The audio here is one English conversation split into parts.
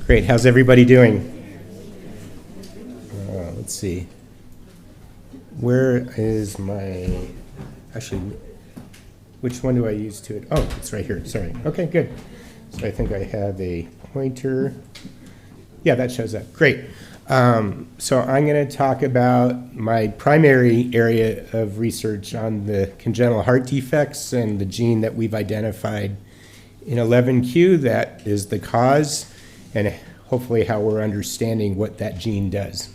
Great. How's everybody doing? Let's see. Where is my, actually, which one do I use to it? Oh, it's right here. Sorry. Okay, good. So I think I have a pointer. Yeah, that shows up. Great. So I'm going to talk about my primary area of research on the congenital heart defects and the gene that we've identified in 11q that is the cause, and hopefully how we're understanding what that gene does.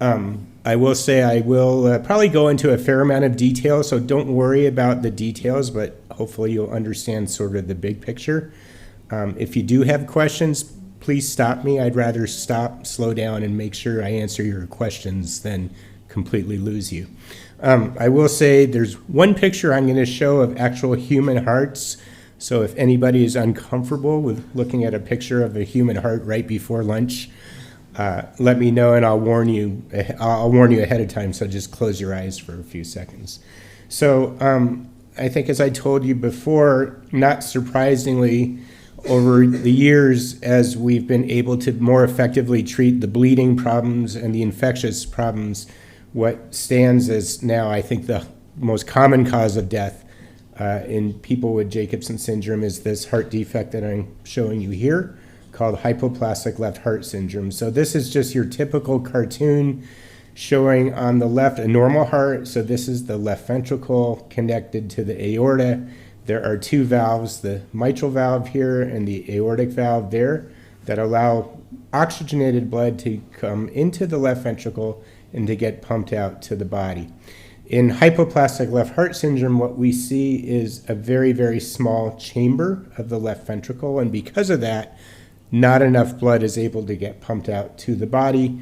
I will say I will probably go into a fair amount of detail, so don't worry about the details, but hopefully you'll understand sort of the big picture. If you do have questions, please stop me. I'd rather stop, slow down, and make sure I answer your questions than completely lose you. I will say there's one picture I'm going to show of actual human hearts. So if anybody is uncomfortable with looking at a picture of a human heart right before lunch, let me know and I'll warn you ahead of time, so just close your eyes for a few seconds. So I think, as I told you before, not surprisingly, over the years, as we've been able to more effectively treat the bleeding problems and the infectious problems, what stands as now, I think, the most common cause of death in people with Jacobson syndrome is this heart defect that I'm showing you here, called hypoplastic left heart syndrome. So this is just your typical cartoon showing on the left a normal heart. So this is the left ventricle connected to the aorta. There are two valves, the mitral valve here and the aortic valve there, that allow oxygenated blood to come into the left ventricle and to get pumped out to the body. In hypoplastic left heart syndrome, what we see is a very, very small chamber of the left ventricle, and because of that, not enough blood is able to get pumped out to the body,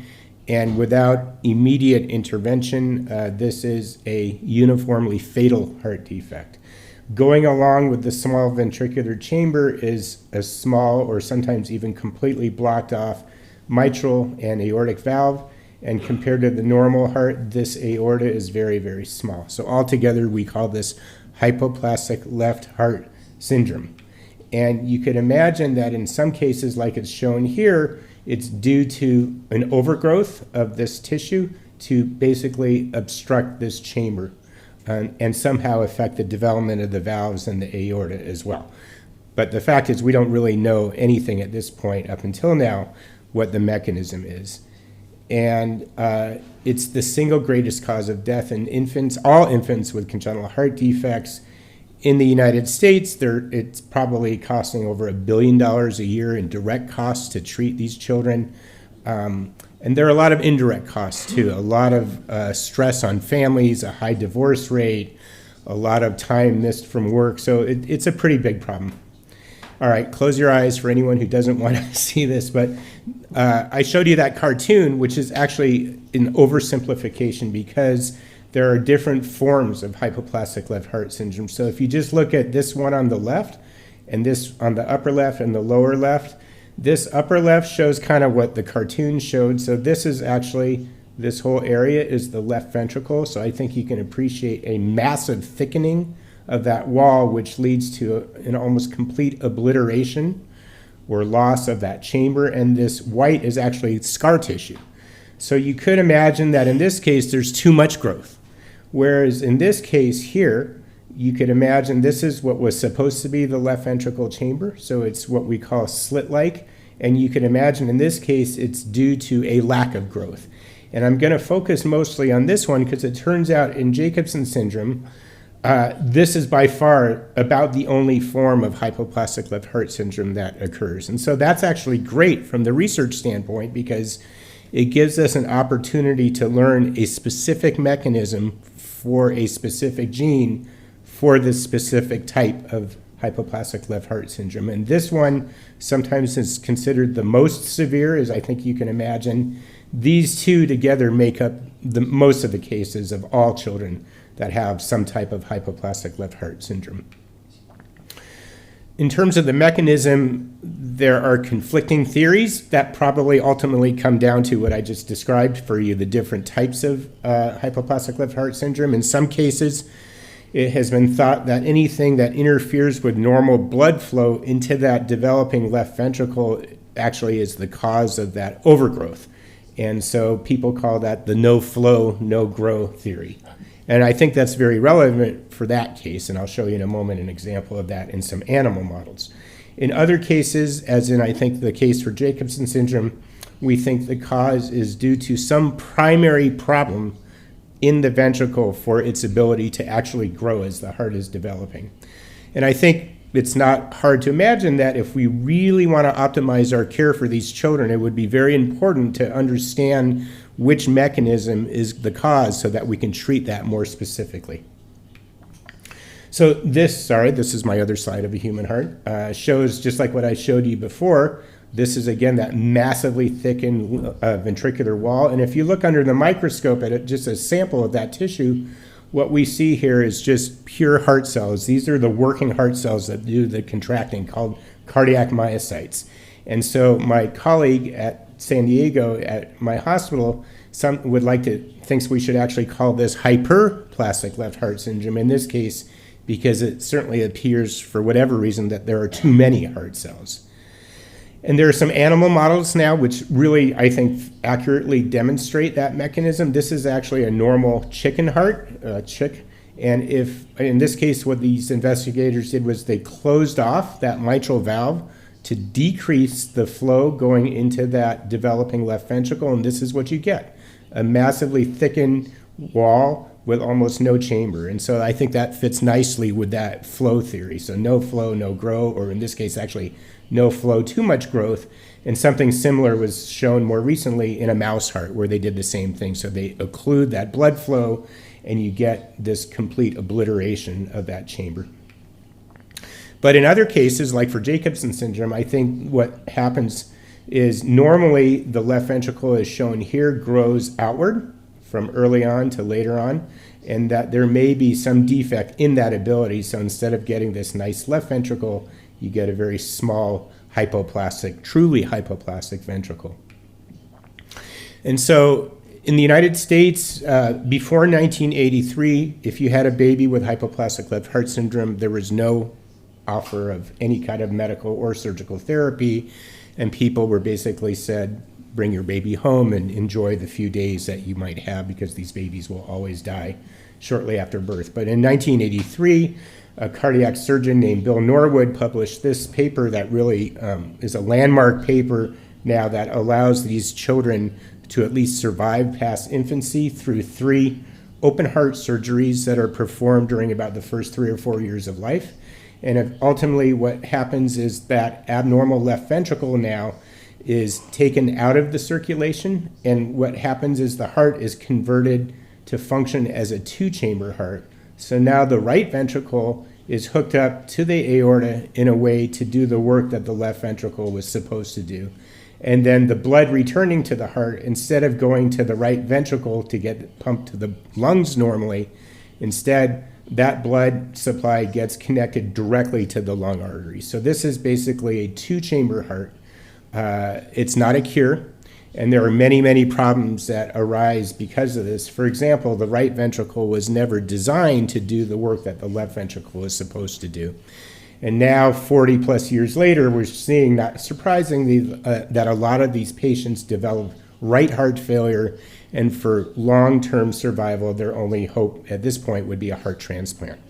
and without immediate intervention, this is a uniformly fatal heart defect. Going along with the small ventricular chamber is a small, or sometimes even completely blocked off, mitral and aortic valve, and compared to the normal heart, this aorta is very, very small. So altogether, we call this hypoplastic left heart syndrome. And you could imagine that in some cases, like it's shown here, it's due to an overgrowth of this tissue to basically obstruct this chamber and somehow affect the development of the valves and the aorta as well. But the fact is, we don't really know anything at this point, up until now, what the mechanism is. And it's the single greatest cause of death in infants, all infants with congenital heart defects. In the United States, it's probably costing over $1 billion a year in direct costs to treat these children. And there are a lot of indirect costs too, a lot of stress on families, a high divorce rate, a lot of time missed from work. So it's a pretty big problem. All right, close your eyes for anyone who doesn't want to see this, but I showed you that cartoon, which is actually an oversimplification because there are different forms of hypoplastic left heart syndrome. So if you just look at this one on the left and this on the upper left and the lower left, this upper left shows kind of what the cartoon showed. So this is actually, this whole area is the left ventricle. So I think you can appreciate a massive thickening of that wall, which leads to an almost complete obliteration or loss of that chamber. And this white is actually scar tissue. So you could imagine that in this case, there's too much growth. Whereas in this case here, you could imagine this is what was supposed to be the left ventricle chamber. So it's what we call slit-like. And you can imagine in this case, it's due to a lack of growth. And I'm going to focus mostly on this one because it turns out in Jacobson syndrome, this is by far about the only form of hypoplastic left heart syndrome that occurs. And so that's actually great from the research standpoint because it gives us an opportunity to learn a specific mechanism for a specific gene for this specific type of hypoplastic left heart syndrome. And this one sometimes is considered the most severe, as I think you can imagine. These two together make up most of the cases of all children that have some type of hypoplastic left heart syndrome. In terms of the mechanism, there are conflicting theories that probably ultimately come down to what I just described for you, the different types of hypoplastic left heart syndrome. In some cases, it has been thought that anything that interferes with normal blood flow into that developing left ventricle actually is the cause of that overgrowth. And so people call that the no flow, no grow theory. And I think that's very relevant for that case, and I'll show you in a moment an example of that in some animal models. In other cases, as in I think the case for Jacobson syndrome, we think the cause is due to some primary problem in the ventricle for its ability to actually grow as the heart is developing. And I think it's not hard to imagine that if we really want to optimize our care for these children, it would be very important to understand which mechanism is the cause so that we can treat that more specifically. So this is my other side of a human heart, shows just like what I showed you before. This is, again, that massively thickened ventricular wall. And if you look under the microscope at it, just a sample of that tissue, what we see here is just pure heart cells. These are the working heart cells that do the contracting, called cardiac myocytes. And so my colleague at San Diego at my hospital thinks we should actually call this hyperplastic left heart syndrome in this case, because it certainly appears, for whatever reason, that there are too many heart cells. And there are some animal models now which really, I think, accurately demonstrate that mechanism. This is actually a normal chicken heart, chick. And in this case, what these investigators did was they closed off that mitral valve to decrease the flow going into that developing left ventricle. And this is what you get, a massively thickened wall with almost no chamber. And so I think that fits nicely with that flow theory. So no flow, no grow, or in this case, actually, no flow, too much growth. And something similar was shown more recently in a mouse heart where they did the same thing. So they occlude that blood flow and you get this complete obliteration of that chamber. But in other cases, like for Jacobson syndrome, I think what happens is normally the left ventricle, as shown here, grows outward from early on to later on, and that there may be some defect in that ability. So instead of getting this nice left ventricle, you get a very small hypoplastic, truly hypoplastic ventricle. And so in the United States, before 1983, if you had a baby with hypoplastic left heart syndrome, there was no offer of any kind of medical or surgical therapy, and people were basically said, bring your baby home and enjoy the few days that you might have, because these babies will always die shortly after birth. But in 1983, a cardiac surgeon named Bill Norwood published this paper that really is a landmark paper now that allows these children to at least survive past infancy through 3 open heart surgeries that are performed during about the first 3 or 4 years of life. And ultimately what happens is that abnormal left ventricle now is taken out of the circulation, and what happens is the heart is converted to function as a 2-chamber heart. So now the right ventricle is hooked up to the aorta in a way to do the work that the left ventricle was supposed to do. And then the blood returning to the heart, instead of going to the right ventricle to get pumped to the lungs normally, instead that blood supply gets connected directly to the lung artery. So this is basically a 2-chamber heart. It's not a cure, and there are many, many problems that arise because of this. For example, the right ventricle was never designed to do the work that the left ventricle is supposed to do. And now, 40 plus years later, we're seeing, not surprisingly, that a lot of these patients develop right heart failure, and for long-term survival, their only hope at this point would be a heart transplant.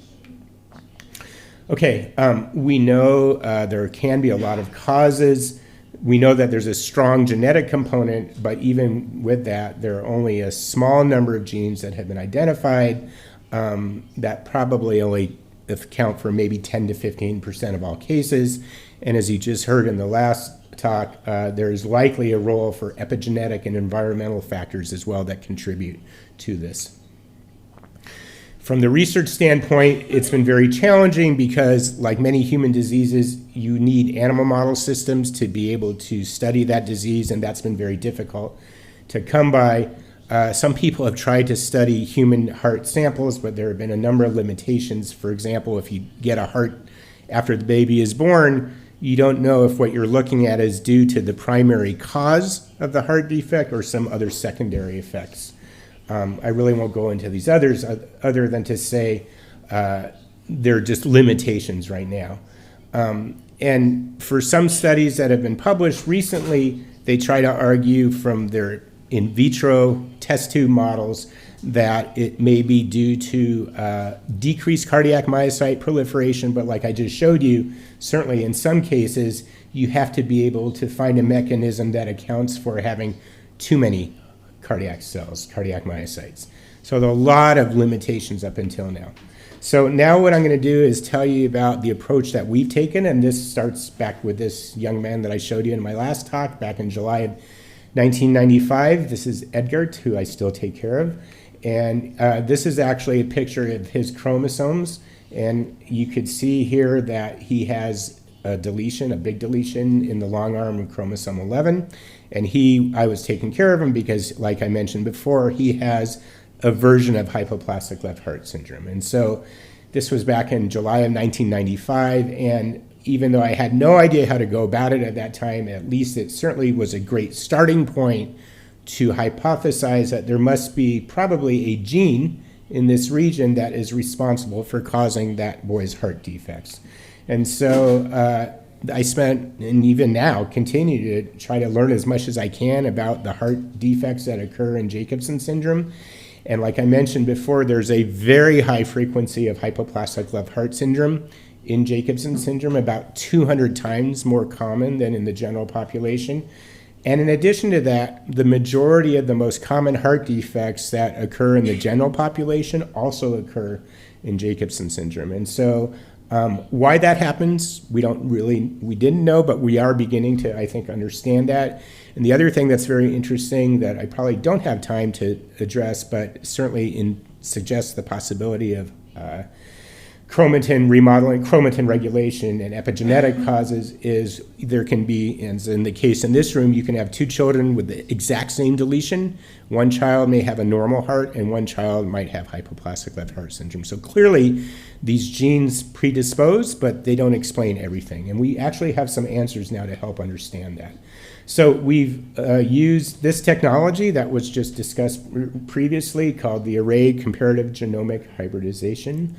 Okay, we know there can be a lot of causes. We know that there's a strong genetic component, but even with that, there are only a small number of genes that have been identified that probably only account for maybe 10 to 15% of all cases. And as you just heard in the last talk, there's likely a role for epigenetic and environmental factors as well that contribute to this. From the research standpoint, it's been very challenging because, like many human diseases, you need animal model systems to be able to study that disease, and that's been very difficult to come by. Some people have tried to study human heart samples, but there have been a number of limitations. For example, if you get a heart after the baby is born, you don't know if what you're looking at is due to the primary cause of the heart defect or some other secondary effects. I really won't go into these others other than to say there are just limitations right now. And for some studies that have been published recently, they try to argue from their in vitro test tube models that it may be due to decreased cardiac myocyte proliferation, but like I just showed you, certainly in some cases, you have to be able to find a mechanism that accounts for having too many cardiac cells, cardiac myocytes. So there are a lot of limitations up until now. So now what I'm going to do is tell you about the approach that we've taken, and this starts back with this young man that I showed you in my last talk back in July of 1995. This is Edgar, who I still take care of. And this is actually a picture of his chromosomes. And you could see here that he has a deletion, a big deletion in the long arm of chromosome 11. And I was taking care of him because, like I mentioned before, he has a version of hypoplastic left heart syndrome. And so this was back in July of 1995. And even though I had no idea how to go about it at that time, at least it certainly was a great starting point to hypothesize that there must be probably a gene in this region that is responsible for causing that boy's heart defects. And so I spent, and even now, continue to try to learn as much as I can about the heart defects that occur in Jacobson syndrome. And like I mentioned before, there's a very high frequency of hypoplastic left heart syndrome in Jacobson syndrome, about 200 times more common than in the general population. And in addition to that, the majority of the most common heart defects that occur in the general population also occur in Jacobson syndrome. And so why that happens, we didn't know, but we are beginning to, I think, understand that. And the other thing that's very interesting that I probably don't have time to address, but certainly suggests the possibility of chromatin remodeling, chromatin regulation, and epigenetic causes is there can be, as in the case in this room, you can have two children with the exact same deletion. One child may have a normal heart, and one child might have hypoplastic left heart syndrome. So clearly, these genes predispose, but they don't explain everything. And we actually have some answers now to help understand that. So we've used this technology that was just discussed previously called the array comparative genomic hybridization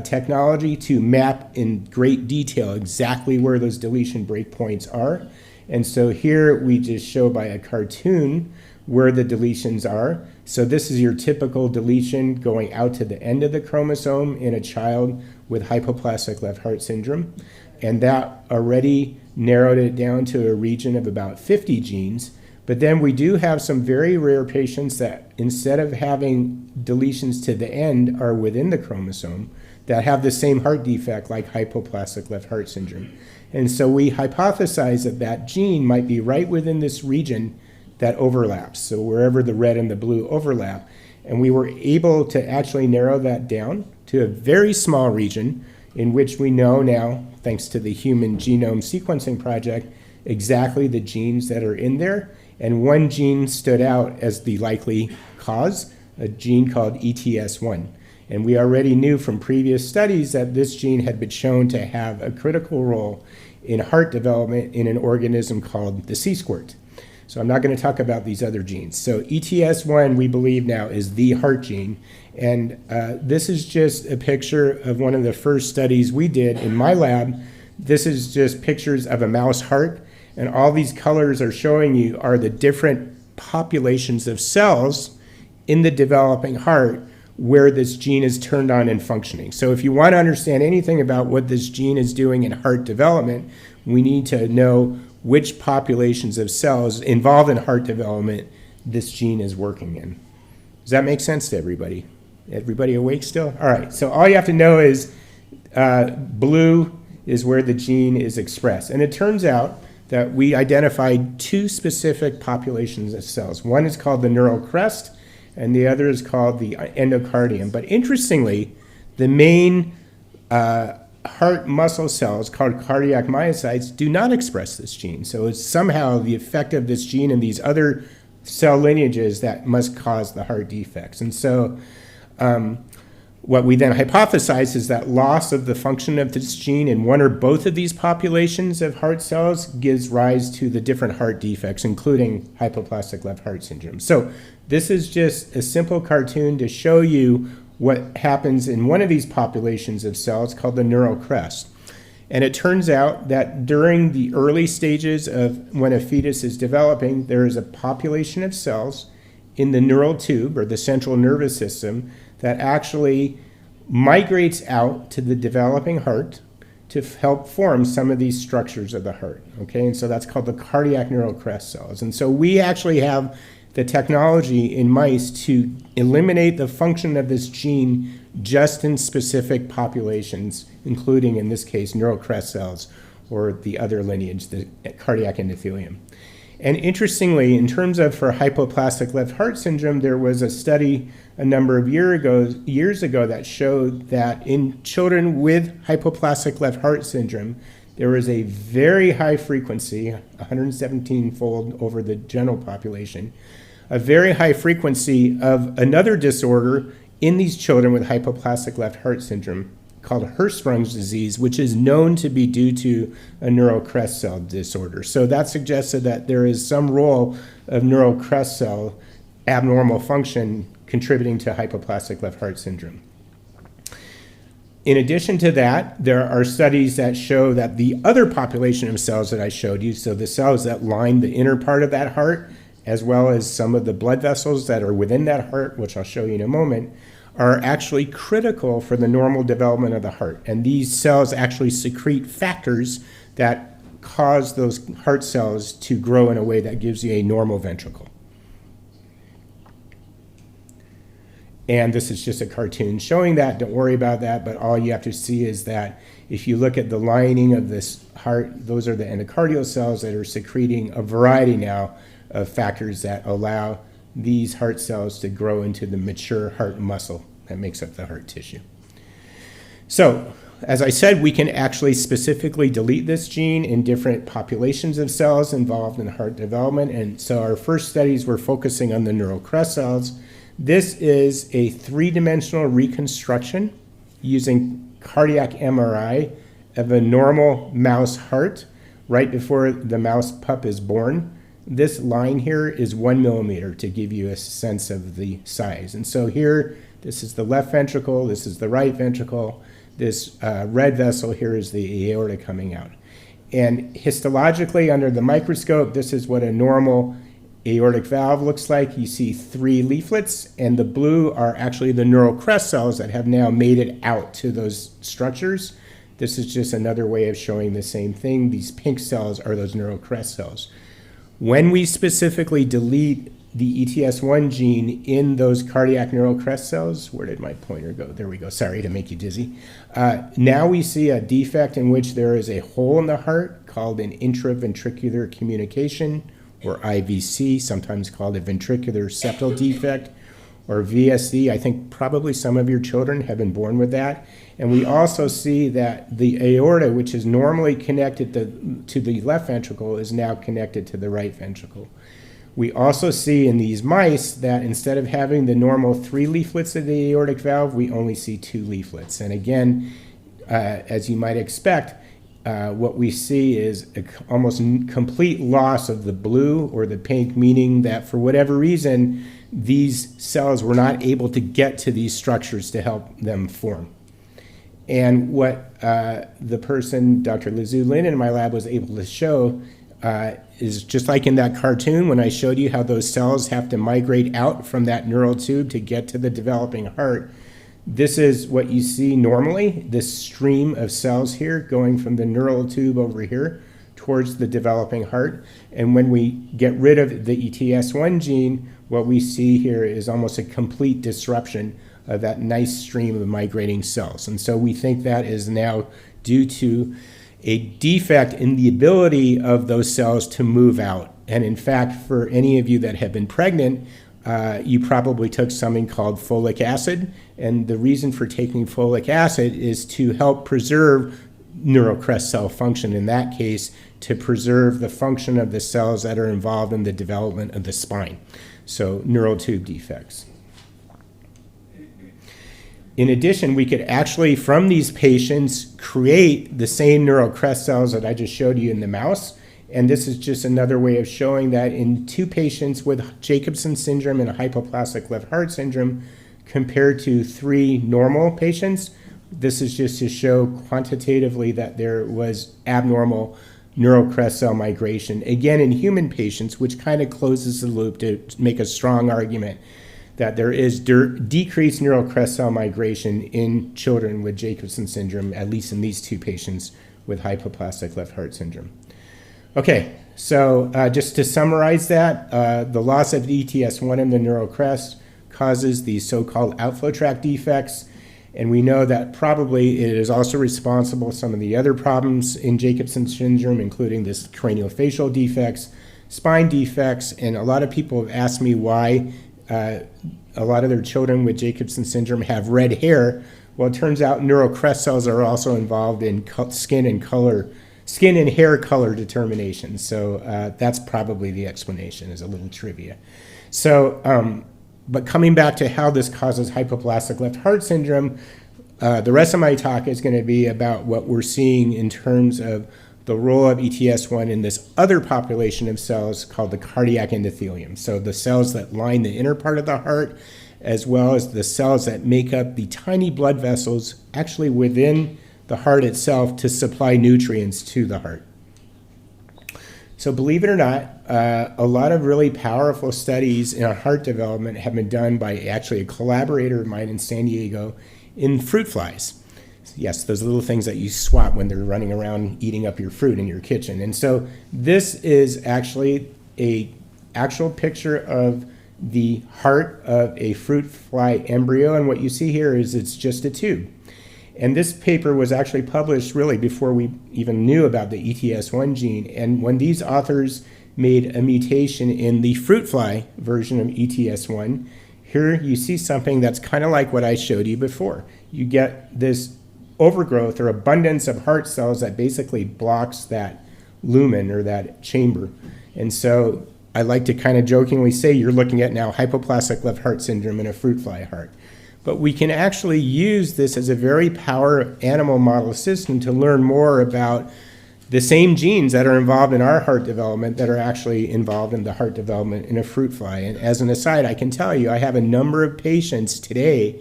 technology to map in great detail exactly where those deletion breakpoints are. And so here we just show by a cartoon where the deletions are. So this is your typical deletion going out to the end of the chromosome in a child with hypoplastic left heart syndrome. And that already narrowed it down to a region of about 50 genes. But then we do have some very rare patients that instead of having deletions to the end are within the chromosome that have the same heart defect like hypoplastic left heart syndrome. And so we hypothesize that that gene might be right within this region that overlaps, so wherever the red and the blue overlap. And we were able to actually narrow that down to a very small region in which we know now, thanks to the Human Genome Sequencing Project, exactly the genes that are in there. And one gene stood out as the likely cause, a gene called ETS1. And we already knew from previous studies that this gene had been shown to have a critical role in heart development in an organism called the sea squirt. So I'm not going to talk about these other genes. So ETS1, we believe now, is the heart gene. And this is just a picture of one of the first studies we did in my lab. This is just pictures of a mouse heart. And all these colors are showing you are the different populations of cells in the developing heart where this gene is turned on and functioning. So if you want to understand anything about what this gene is doing in heart development, we need to know which populations of cells involved in heart development this gene is working in. Does that make sense to everybody? Everybody awake still? All right, so all you have to know is blue is where the gene is expressed. And it turns out that we identified two specific populations of cells. One is called the neural crest, and the other is called the endocardium. But interestingly, the main heart muscle cells called cardiac myocytes do not express this gene. So it's somehow the effect of this gene and these other cell lineages that must cause the heart defects. And so what we then hypothesize is that loss of the function of this gene in one or both of these populations of heart cells gives rise to the different heart defects, including hypoplastic left heart syndrome. So this is just a simple cartoon to show you what happens in one of these populations of cells called the neural crest. And it turns out that during the early stages of when a fetus is developing, there is a population of cells in the neural tube or the central nervous system that actually migrates out to the developing heart to help form some of these structures of the heart. Okay, and so that's called the cardiac neural crest cells. And so we actually have the technology in mice to eliminate the function of this gene just in specific populations, including, in this case, neural crest cells or the other lineage, the cardiac endothelium. And interestingly, in terms of for hypoplastic left heart syndrome, there was a study a number of years ago that showed that in children with hypoplastic left heart syndrome, there was a very high frequency, 117-fold over the general population, a very high frequency of another disorder in these children with hypoplastic left heart syndrome called Hirschsprung's disease, which is known to be due to a neural crest cell disorder. So that suggested that there is some role of neural crest cell abnormal function contributing to hypoplastic left heart syndrome. In addition to that, there are studies that show that the other population of cells that I showed you, so the cells that line the inner part of that heart, as well as some of the blood vessels that are within that heart, which I'll show you in a moment, are actually critical for the normal development of the heart. And these cells actually secrete factors that cause those heart cells to grow in a way that gives you a normal ventricle. And this is just a cartoon showing that. Don't worry about that, but all you have to see is that if you look at the lining of this heart, those are the endocardial cells that are secreting a variety now of factors that allow these heart cells to grow into the mature heart muscle that makes up the heart tissue. So, as I said, we can actually specifically delete this gene in different populations of cells involved in heart development. And so our first studies were focusing on the neural crest cells. This is a three-dimensional reconstruction using cardiac MRI of a normal mouse heart right before the mouse pup is born. This line here is 1 millimeter to give you a sense of the size. And so here, this is the left ventricle, this is the right ventricle, this red vessel here is the aorta coming out. And histologically, under the microscope, this is what a normal aortic valve looks like. You see 3 leaflets, and the blue are actually the neural crest cells that have now made it out to those structures. This is just another way of showing the same thing. These pink cells are those neural crest cells. When we specifically delete the ETS1 gene in those cardiac neural crest cells, where did my pointer go? There we go. Sorry to make you dizzy. Now we see a defect in which there is a hole in the heart called an intraventricular communication, or IVC, sometimes called a ventricular septal defect, or VSD. I think probably some of your children have been born with that. And we also see that the aorta, which is normally connected to the left ventricle, is now connected to the right ventricle. We also see in these mice that instead of having the normal 3 leaflets of the aortic valve, we only see 2 leaflets. And again, as you might expect, what we see is almost complete loss of the blue or the pink, meaning that for whatever reason, these cells were not able to get to these structures to help them form. And what the person, Dr. Lizu Lin in my lab, was able to show is just like in that cartoon when I showed you how those cells have to migrate out from that neural tube to get to the developing heart. This is what you see normally, this stream of cells here going from the neural tube over here towards the developing heart. And when we get rid of the ETS1 gene, what we see here is almost a complete disruption of that nice stream of migrating cells. And so we think that is now due to a defect in the ability of those cells to move out. And in fact, for any of you that have been pregnant, you probably took something called folic acid. And the reason for taking folic acid is to help preserve neural crest cell function, in that case, to preserve the function of the cells that are involved in the development of the spine. So neural tube defects. In addition, we could actually, from these patients, create the same neural crest cells that I just showed you in the mouse. And this is just another way of showing that in 2 patients with Jacobson syndrome and a hypoplastic left heart syndrome, compared to 3 normal patients. This is just to show quantitatively that there was abnormal neural crest cell migration, again in human patients, which kind of closes the loop to make a strong argument that there is decreased neural crest cell migration in children with Jacobson syndrome, at least in these 2 patients with hypoplastic left heart syndrome. Okay, so just to summarize that, the loss of ETS1 in the neural crest causes these so-called outflow tract defects, and we know that probably it is also responsible for some of the other problems in Jacobson syndrome, including this craniofacial defects, spine defects, and a lot of people have asked me why a lot of their children with Jacobson syndrome have red hair. Well, it turns out neural crest cells are also involved in skin and hair color determination. So that's probably the explanation, as a little trivia. So, but coming back to how this causes hypoplastic left heart syndrome, the rest of my talk is going to be about what we're seeing in terms of the role of ETS1 in this other population of cells called the cardiac endothelium. So the cells that line the inner part of the heart, as well as the cells that make up the tiny blood vessels actually within the heart itself to supply nutrients to the heart. So believe it or not, a lot of really powerful studies in heart development have been done by actually a collaborator of mine in San Diego in fruit flies. Yes, those little things that you swat when they're running around eating up your fruit in your kitchen. And so this is actually an actual picture of the heart of a fruit fly embryo, and what you see here is it's just a tube. And this paper was actually published really before we even knew about the ETS1 gene. And when these authors made a mutation in the fruit fly version of ETS1, here you see something that's kind of like what I showed you before. You get this overgrowth or abundance of heart cells that basically blocks that lumen or that chamber. And so I like to kind of jokingly say you're looking at now hypoplastic left heart syndrome in a fruit fly heart. But we can actually use this as a very powerful animal model system to learn more about the same genes that are involved in our heart development that are actually involved in the heart development in a fruit fly. And as an aside, I can tell you I have a number of patients today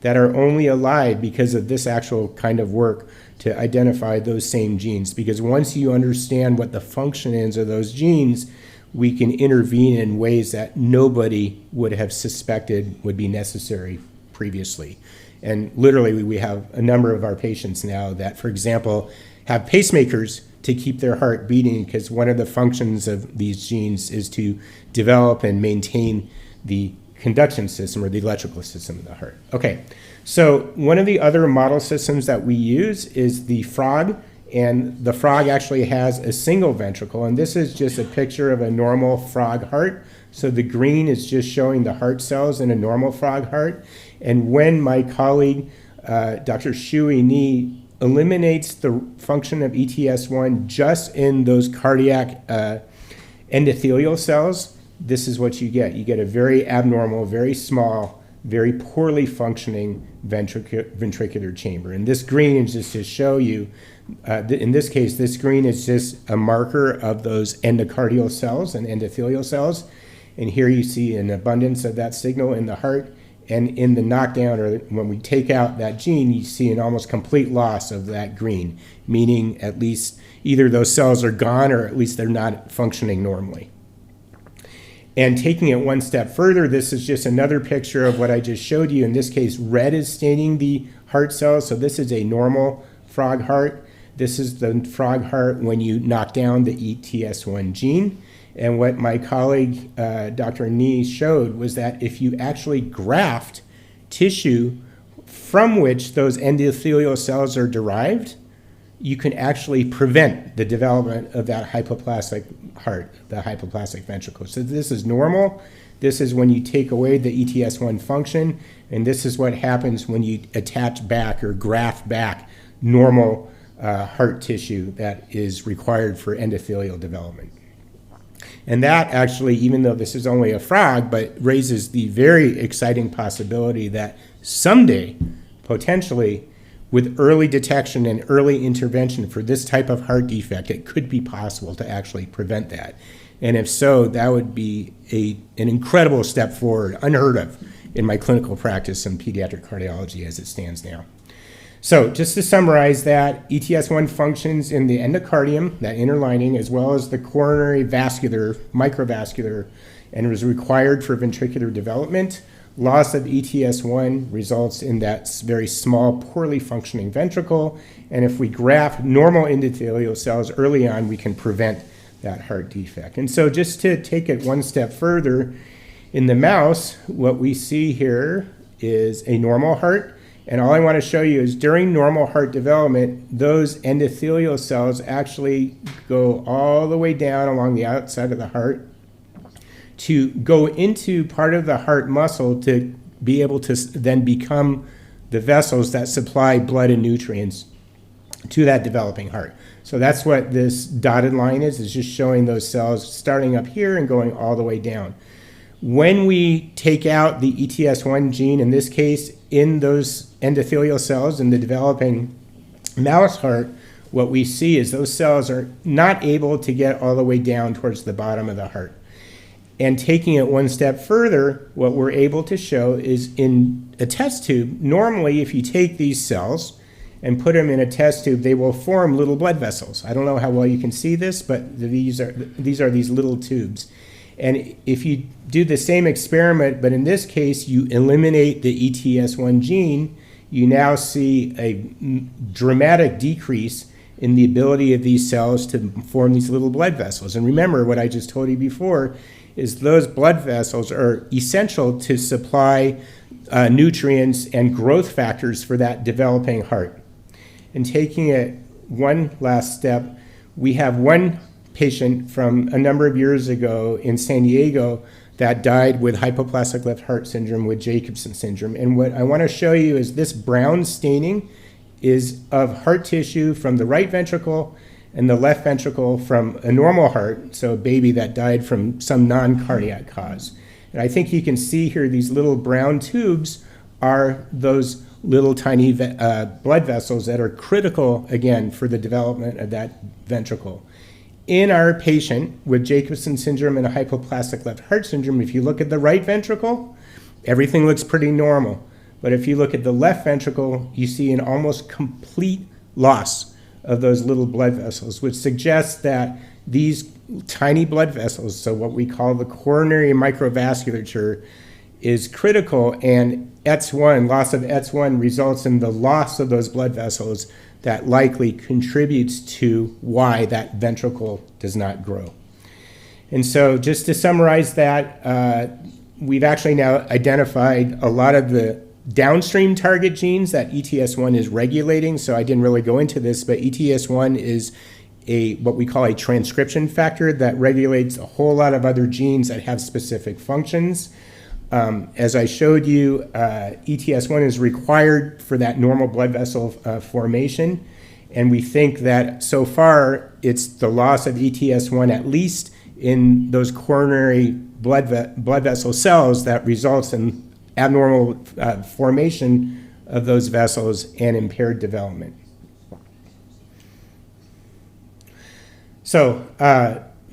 that are only alive because of this actual kind of work to identify those same genes. Because once you understand what the function is of those genes, we can intervene in ways that nobody would have suspected would be necessary previously. And literally, we have a number of our patients now that, for example, have pacemakers to keep their heart beating, because one of the functions of these genes is to develop and maintain the conduction system or the electrical system of the heart. Okay, so one of the other model systems that we use is the frog, and the frog actually has a single ventricle, and this is just a picture of a normal frog heart. So the green is just showing the heart cells in a normal frog heart. And when my colleague, Dr. Shui Ni, eliminates the function of ETS1 just in those cardiac endothelial cells, this is what you get. You get a very abnormal, very small, very poorly functioning ventricular chamber. And this green is just to show you, in this case, this green is just a marker of those endocardial cells and endothelial cells. And here you see an abundance of that signal in the heart. And in the knockdown, or when we take out that gene, you see an almost complete loss of that green, meaning at least either those cells are gone or at least they're not functioning normally. And taking it one step further, this is just another picture of what I just showed you. In this case, red is staining the heart cells. So this is a normal frog heart. This is the frog heart when you knock down the ETS1 gene. And what my colleague, Dr. Nee, showed was that if you actually graft tissue from which those endothelial cells are derived, you can actually prevent the development of that hypoplastic heart, the hypoplastic ventricle. So this is normal. This is when you take away the ETS1 function, and this is what happens when you attach back or graft back normal heart tissue that is required for endothelial development. And that actually, even though this is only a frog, but raises the very exciting possibility that someday, potentially, with early detection and early intervention for this type of heart defect, it could be possible to actually prevent that. And if so, that would be an incredible step forward, unheard of in my clinical practice in pediatric cardiology as it stands now. So just to summarize that, ETS1 functions in the endocardium, that inner lining, as well as the coronary vascular, microvascular, and is required for ventricular development. Loss of ETS1 results in that very small, poorly functioning ventricle, and if we graft normal endothelial cells early on, we can prevent that heart defect. And so just to take it one step further, in the mouse, what we see here is a normal heart, and all I want to show you is during normal heart development, those endothelial cells actually go all the way down along the outside of the heart to go into part of the heart muscle to be able to then become the vessels that supply blood and nutrients to that developing heart. So that's what this dotted line is just showing those cells starting up here and going all the way down. When we take out the ETS1 gene, in this case, in those endothelial cells in the developing mouse heart, what we see is those cells are not able to get all the way down towards the bottom of the heart. And taking it one step further, what we're able to show is in a test tube, normally if you take these cells and put them in a test tube, they will form little blood vessels. I don't know how well you can see this, but these are these little tubes. And if you do the same experiment, but in this case you eliminate the ETS1 gene, you now see a dramatic decrease in the ability of these cells to form these little blood vessels. And remember what I just told you before, is those blood vessels are essential to supply nutrients and growth factors for that developing heart. And taking it one last step, we have one patient from a number of years ago in San Diego that died with hypoplastic left heart syndrome with Jacobson syndrome. And what I want to show you is this brown staining is of heart tissue from the right ventricle and the left ventricle from a normal heart, so a baby that died from some non-cardiac cause. And I think you can see here these little brown tubes are those little tiny blood vessels that are critical, again, for the development of that ventricle. In our patient with Jacobson syndrome and a hypoplastic left heart syndrome, if you look at the right ventricle, everything looks pretty normal. But if you look at the left ventricle, you see an almost complete loss of those little blood vessels, which suggests that these tiny blood vessels, so what we call the coronary microvasculature, is critical, and ETS1, loss of ETS1 results in the loss of those blood vessels that likely contributes to why that ventricle does not grow. And so just to summarize that, we've actually now identified a lot of the downstream target genes that ETS1 is regulating. So I didn't really go into this, but ETS1 is what we call a transcription factor that regulates a whole lot of other genes that have specific functions. As I showed you, ETS1 is required for that normal blood vessel formation. And we think that so far it's the loss of ETS1, at least in those coronary blood vessel cells, that results in abnormal formation of those vessels and impaired development. So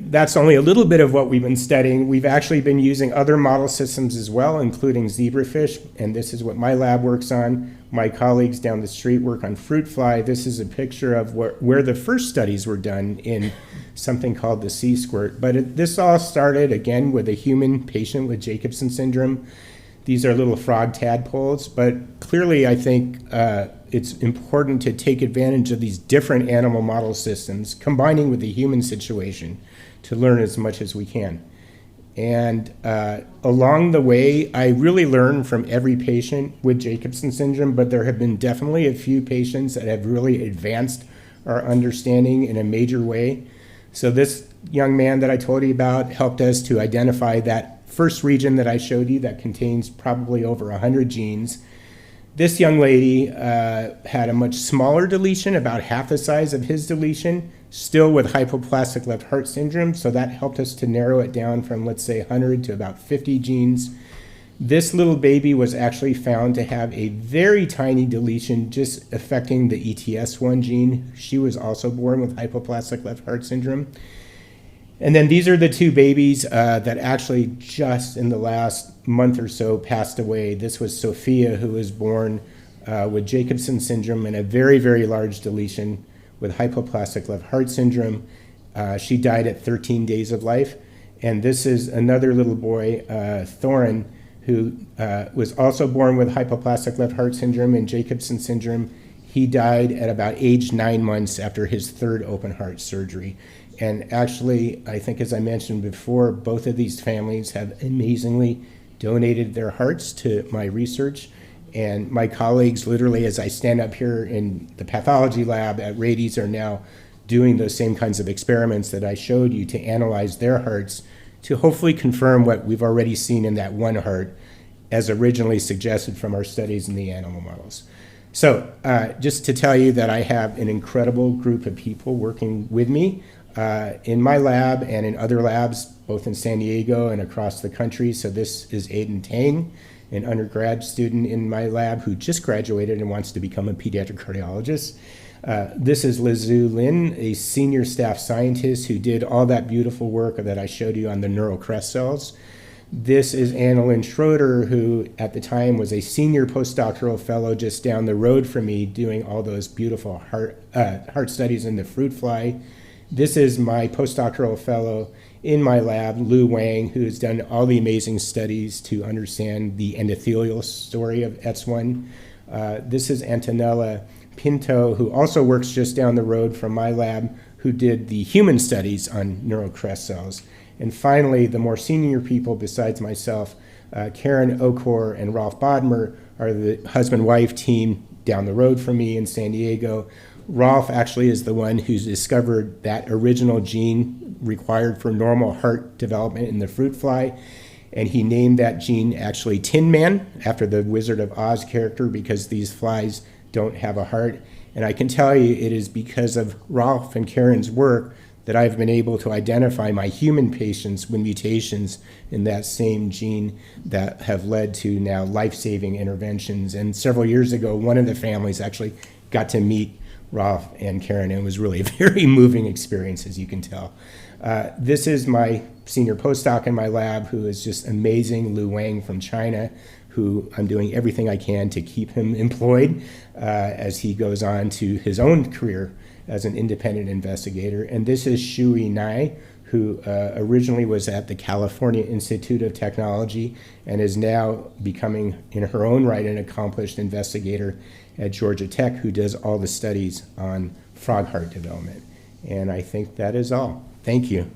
that's only a little bit of what we've been studying. We've actually been using other model systems as well, including zebrafish, and this is what my lab works on. My colleagues down the street work on fruit fly. This is a picture of where the first studies were done in something called the sea squirt. But this all started, again, with a human patient with Jacobson syndrome. These are little frog tadpoles, but clearly I think it's important to take advantage of these different animal model systems, combining with the human situation to learn as much as we can. And along the way, I really learn from every patient with Jacobson syndrome, but there have been definitely a few patients that have really advanced our understanding in a major way. So this young man that I told you about helped us to identify that first region that I showed you that contains probably over 100 genes. This young lady had a much smaller deletion, about half the size of his deletion, still with hypoplastic left heart syndrome, so that helped us to narrow it down from, let's say, 100 to about 50 genes. This little baby was actually found to have a very tiny deletion just affecting the ETS1 gene. She was also born with hypoplastic left heart syndrome. And then these are the two babies that actually just in the last month or so passed away. This was Sophia, who was born with Jacobson syndrome and a very, very large deletion with hypoplastic left heart syndrome. She died at 13 days of life. And this is another little boy, Thorin, who was also born with hypoplastic left heart syndrome and Jacobson syndrome. He died at about age 9 months after his third open heart surgery. And actually, I think as I mentioned before, both of these families have amazingly donated their hearts to my research. And my colleagues, literally, as I stand up here in the pathology lab at Rady's, are now doing those same kinds of experiments that I showed you to analyze their hearts to hopefully confirm what we've already seen in that one heart as originally suggested from our studies in the animal models. So just to tell you that I have an incredible group of people working with me in my lab and in other labs, both in San Diego and across the country. So this is Aiden Tang, an undergrad student in my lab who just graduated and wants to become a pediatric cardiologist. This is Lizu Lin, a senior staff scientist who did all that beautiful work that I showed you on the neural crest cells. This is Annalyn Schroeder, who at the time was a senior postdoctoral fellow just down the road from me doing all those beautiful heart studies in the fruit fly. This is my postdoctoral fellow in my lab, Lu Wang, who has done all the amazing studies to understand the endothelial story of ETS1. This is Antonella Pinto, who also works just down the road from my lab, who did the human studies on neural crest cells. And finally, the more senior people besides myself, Karen Okor and Rolf Bodmer, are the husband-wife team down the road from me in San Diego. Rolf actually is the one who's discovered that original gene required for normal heart development in the fruit fly. And he named that gene actually Tin Man, after the Wizard of Oz character, because these flies don't have a heart. And I can tell you it is because of Rolf and Karen's work that I've been able to identify my human patients with mutations in that same gene that have led to now life-saving interventions. And several years ago, one of the families actually got to meet Rolf and Karen, and it was really a very moving experience, as you can tell. This is my senior postdoc in my lab, who is just amazing, Lu Wang from China, who I'm doing everything I can to keep him employed as he goes on to his own career as an independent investigator. And this is Shui Nai, who originally was at the California Institute of Technology and is now becoming, in her own right, an accomplished investigator at Georgia Tech, who does all the studies on frog heart development. And I think that is all. Thank you.